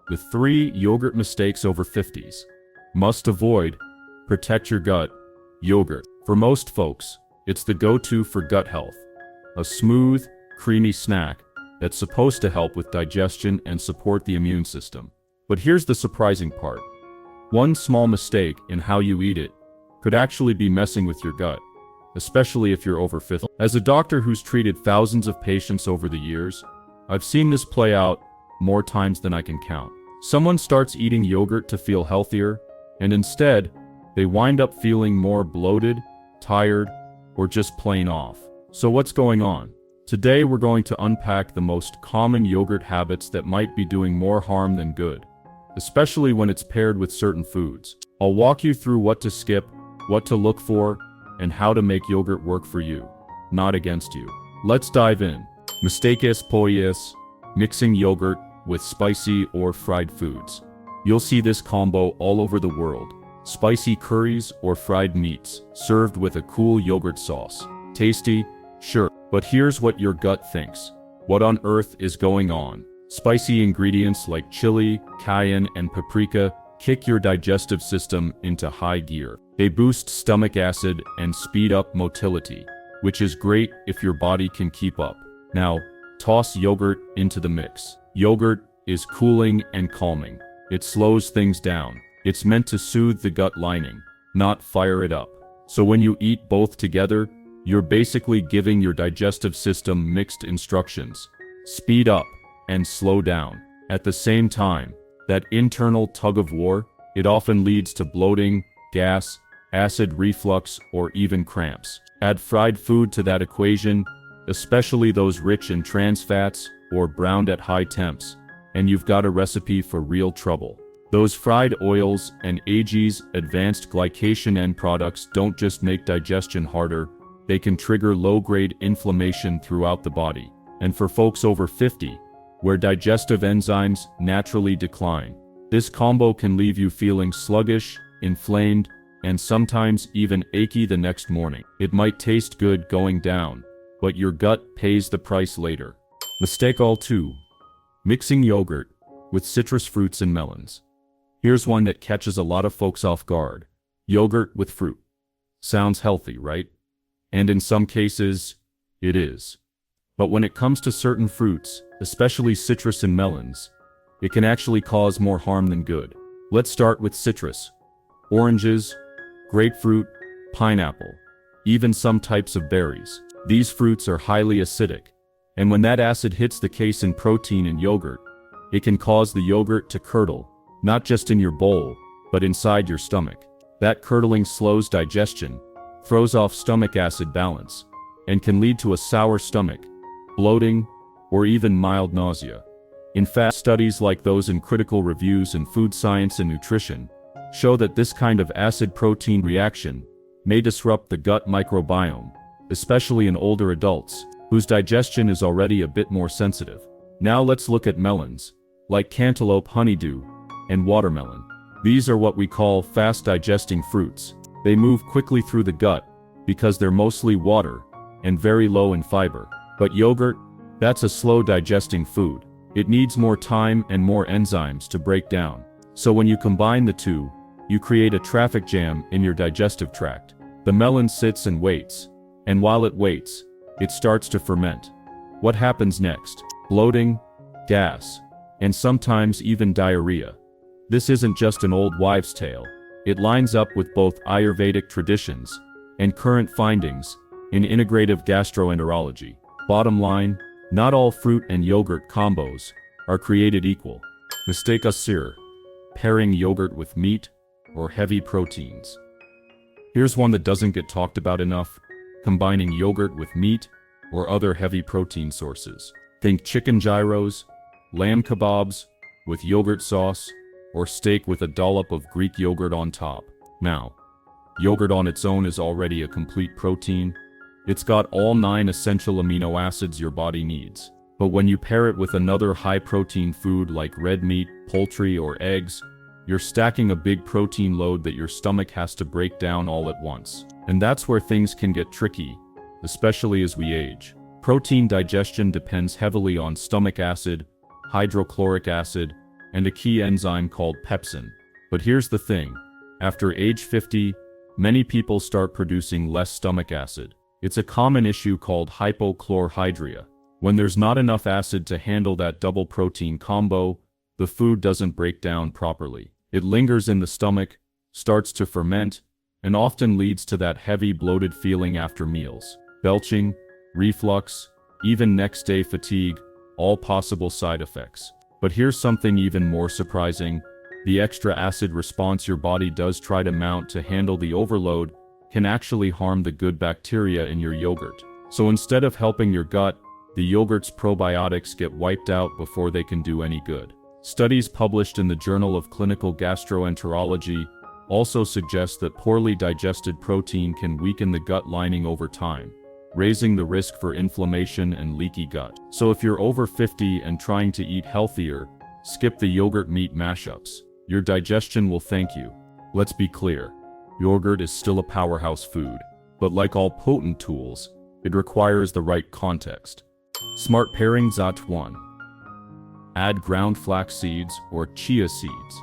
The 3 yogurt mistakes over 50s. Must avoid. Protect your gut. Yogurt. For most folks, it's the go-to for gut health. A smooth, creamy snack that's supposed to help with digestion and support the immune system. But here's the surprising part. One small mistake in how you eat it could actually be messing with your gut, especially if you're over 50. As a doctor who's treated thousands of patients over the years, I've seen this play out more times than I can count. Someone starts eating yogurt to feel healthier, and instead, they wind up feeling more bloated, tired, or just plain off. So what's going on? Today we're going to unpack the most common yogurt habits that might be doing more harm than good, especially when it's paired with certain foods. I'll walk you through what to skip, what to look for, and how to make yogurt work for you, not against you. Let's dive in. Mistakes poyes, mixing yogurt with spicy or fried foods. You'll see this combo all over the world. Spicy curries or fried meats, served with a cool yogurt sauce. Tasty? Sure. But here's what your gut thinks. What on earth is going on? Spicy ingredients like chili, cayenne, and paprika kick your digestive system into high gear. They boost stomach acid and speed up motility, which is great if your body can keep up. Now, toss yogurt into the mix. Yogurt is cooling and calming. It slows things down. It's meant to soothe the gut lining, not fire it up. So when you eat both together, you're basically giving your digestive system mixed instructions. Speed up and slow down. At the same time, that internal tug-of-war, it often leads to bloating, gas, acid reflux, or even cramps. Add fried food to that equation, especially those rich in trans fats or browned at high temps, and you've got a recipe for real trouble. Those fried oils and AG's advanced glycation end products don't just make digestion harder, they can trigger low-grade inflammation throughout the body. And for folks over 50, where digestive enzymes naturally decline, this combo can leave you feeling sluggish, inflamed, and sometimes even achy the next morning. It might taste good going down, but your gut pays the price later. Mistake all 2. Mixing yogurt with citrus fruits and melons. Here's one that catches a lot of folks off guard. Yogurt with fruit. Sounds healthy, right? And in some cases, it is. But when it comes to certain fruits, especially citrus and melons, it can actually cause more harm than good. Let's start with citrus. Oranges, grapefruit, pineapple, even some types of berries. These fruits are highly acidic, and when that acid hits the casein protein in yogurt, it can cause the yogurt to curdle, not just in your bowl, but inside your stomach. That curdling slows digestion, throws off stomach acid balance, and can lead to a sour stomach, bloating, or even mild nausea. In fact, studies like those in Critical Reviews in Food Science and Nutrition show that this kind of acid-protein reaction may disrupt the gut microbiome, especially in older adults, whose digestion is already a bit more sensitive. Now let's look at melons, like cantaloupe, honeydew, and watermelon. These are what we call fast-digesting fruits. They move quickly through the gut because they're mostly water and very low in fiber. But yogurt, that's a slow-digesting food. It needs more time and more enzymes to break down. So when you combine the two, you create a traffic jam in your digestive tract. The melon sits and waits, and while it waits, it starts to ferment. What happens next? Bloating, gas, and sometimes even diarrhea. This isn't just an old wives' tale. It lines up with both Ayurvedic traditions and current findings in integrative gastroenterology. Bottom line, not all fruit and yogurt combos are created equal. Mistake asir, pairing yogurt with meat or heavy proteins. Here's one that doesn't get talked about enough, combining yogurt with meat or other heavy protein sources. Think chicken gyros, lamb kebabs with yogurt sauce, or steak with a dollop of Greek yogurt on top. Now, yogurt on its own is already a complete protein. It's got all 9 essential amino acids your body needs. But when you pair it with another high-protein food like red meat, poultry, or eggs, you're stacking a big protein load that your stomach has to break down all at once. And that's where things can get tricky, especially as we age. Protein digestion depends heavily on stomach acid, hydrochloric acid, and a key enzyme called pepsin. But here's the thing. After age 50, many people start producing less stomach acid. It's a common issue called hypochlorhydria. When there's not enough acid to handle that double protein combo, the food doesn't break down properly. It lingers in the stomach, starts to ferment, and often leads to that heavy bloated feeling after meals. Belching, reflux, even next day fatigue, all possible side effects. But here's something even more surprising. The extra acid response your body does try to mount to handle the overload can actually harm the good bacteria in your yogurt. So instead of helping your gut, the yogurt's probiotics get wiped out before they can do any good. Studies published in the Journal of Clinical Gastroenterology also suggest that poorly digested protein can weaken the gut lining over time, raising the risk for inflammation and leaky gut. So if you're over 50 and trying to eat healthier, skip the yogurt meat mashups. Your digestion will thank you. Let's be clear, yogurt is still a powerhouse food, but like all potent tools, it requires the right context. Smart pairings at 1. Add ground flax seeds or chia seeds.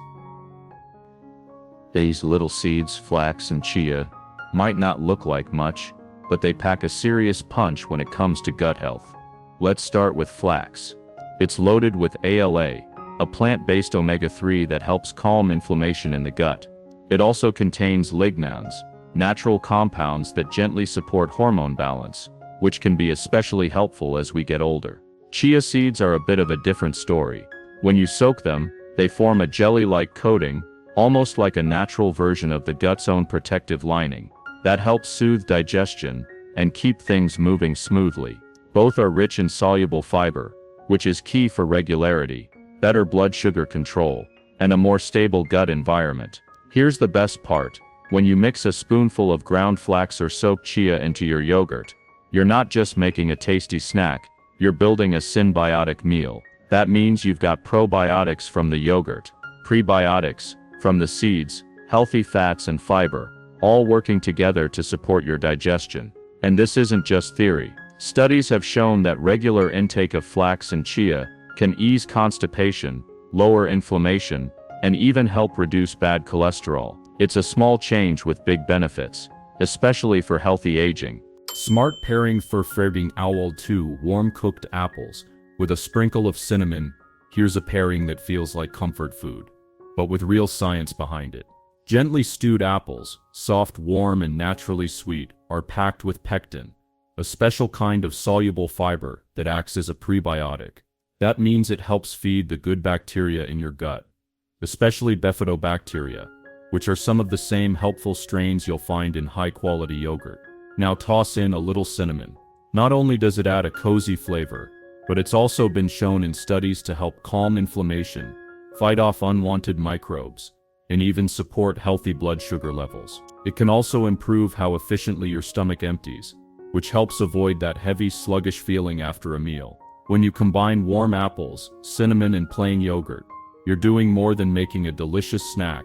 These little seeds, flax and chia, might not look like much, but they pack a serious punch when it comes to gut health. Let's start with flax. It's loaded with ALA, a plant-based omega-3 that helps calm inflammation in the gut. It also contains lignans, natural compounds that gently support hormone balance, which can be especially helpful as we get older. Chia seeds are a bit of a different story. When you soak them, they form a jelly-like coating, almost like a natural version of the gut's own protective lining, that helps soothe digestion and keep things moving smoothly. Both are rich in soluble fiber, which is key for regularity, better blood sugar control, and a more stable gut environment. Here's the best part. When you mix a spoonful of ground flax or soaked chia into your yogurt, you're not just making a tasty snack, you're building a symbiotic meal. That means you've got probiotics from the yogurt, prebiotics from the seeds, healthy fats and fiber, all working together to support your digestion. And this isn't just theory. Studies have shown that regular intake of flax and chia can ease constipation, lower inflammation, and even help reduce bad cholesterol. It's a small change with big benefits, especially for healthy aging. Smart pairing for Farbing Owl 2 warm cooked apples with a sprinkle of cinnamon. Here's a pairing that feels like comfort food, but with real science behind it. Gently stewed apples, soft, warm, and naturally sweet, are packed with pectin, a special kind of soluble fiber that acts as a prebiotic. That means it helps feed the good bacteria in your gut, especially bifidobacteria, which are some of the same helpful strains you'll find in high-quality yogurt. Now toss in a little cinnamon. Not only does it add a cozy flavor, but it's also been shown in studies to help calm inflammation, fight off unwanted microbes, and even support healthy blood sugar levels. It can also improve how efficiently your stomach empties, which helps avoid that heavy, sluggish feeling after a meal. When you combine warm apples, cinnamon, and plain yogurt, you're doing more than making a delicious snack.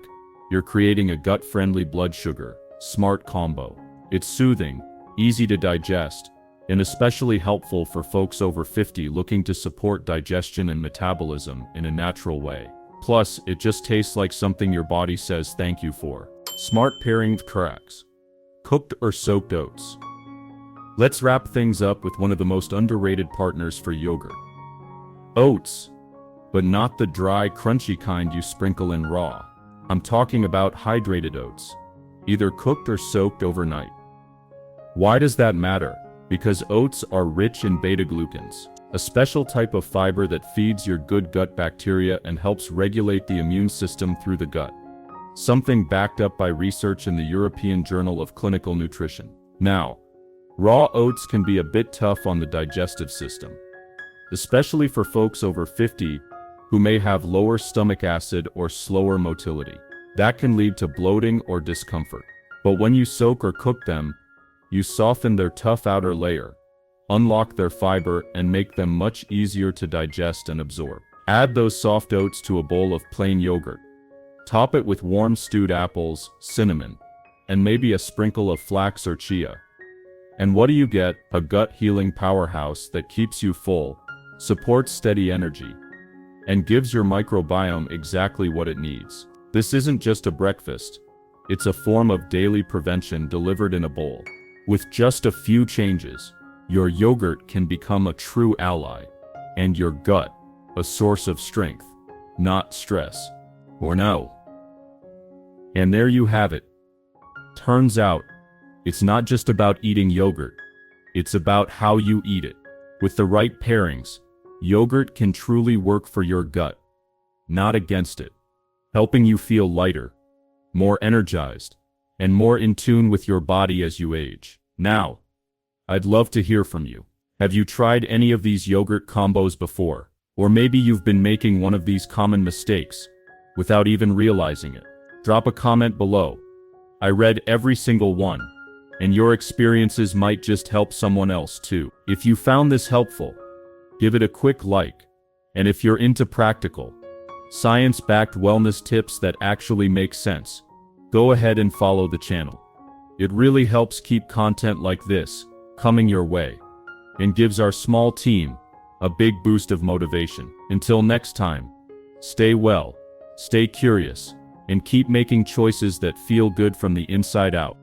You're creating a gut-friendly blood sugar, smart combo. It's soothing, easy to digest, and especially helpful for folks over 50 looking to support digestion and metabolism in a natural way. Plus, it just tastes like something your body says thank you for. Smart pairing cracks. Cooked or soaked oats. Let's wrap things up with one of the most underrated partners for yogurt. Oats. But not the dry, crunchy kind you sprinkle in raw. I'm talking about hydrated oats, either cooked or soaked overnight. Why does that matter? Because oats are rich in beta-glucans, a special type of fiber that feeds your good gut bacteria and helps regulate the immune system through the gut. Something backed up by research in the European Journal of Clinical Nutrition. Now, raw oats can be a bit tough on the digestive system, especially for folks over 50 who may have lower stomach acid or slower motility. That can lead to bloating or discomfort. But when you soak or cook them, you soften their tough outer layer, unlock their fiber, and make them much easier to digest and absorb. Add those soft oats to a bowl of plain yogurt. Top it with warm stewed apples, cinnamon, and maybe a sprinkle of flax or chia. And what do you get? A gut-healing powerhouse that keeps you full, supports steady energy, and gives your microbiome exactly what it needs. This isn't just a breakfast. It's a form of daily prevention delivered in a bowl. With just a few changes, your yogurt can become a true ally, and your gut a source of strength, not stress. Or no. And there you have it. Turns out, it's not just about eating yogurt. It's about how you eat it. With the right pairings, yogurt can truly work for your gut, not against it, helping you feel lighter, more energized, and more in tune with your body as you age. Now, I'd love to hear from you. Have you tried any of these yogurt combos before? Or maybe you've been making one of these common mistakes without even realizing it. Drop a comment below. I read every single one, and your experiences might just help someone else too. If you found this helpful, give it a quick like. And if you're into practical, science-backed wellness tips that actually make sense, go ahead and follow the channel. It really helps keep content like this coming your way, and gives our small team a big boost of motivation. Until next time, stay well, stay curious, and keep making choices that feel good from the inside out.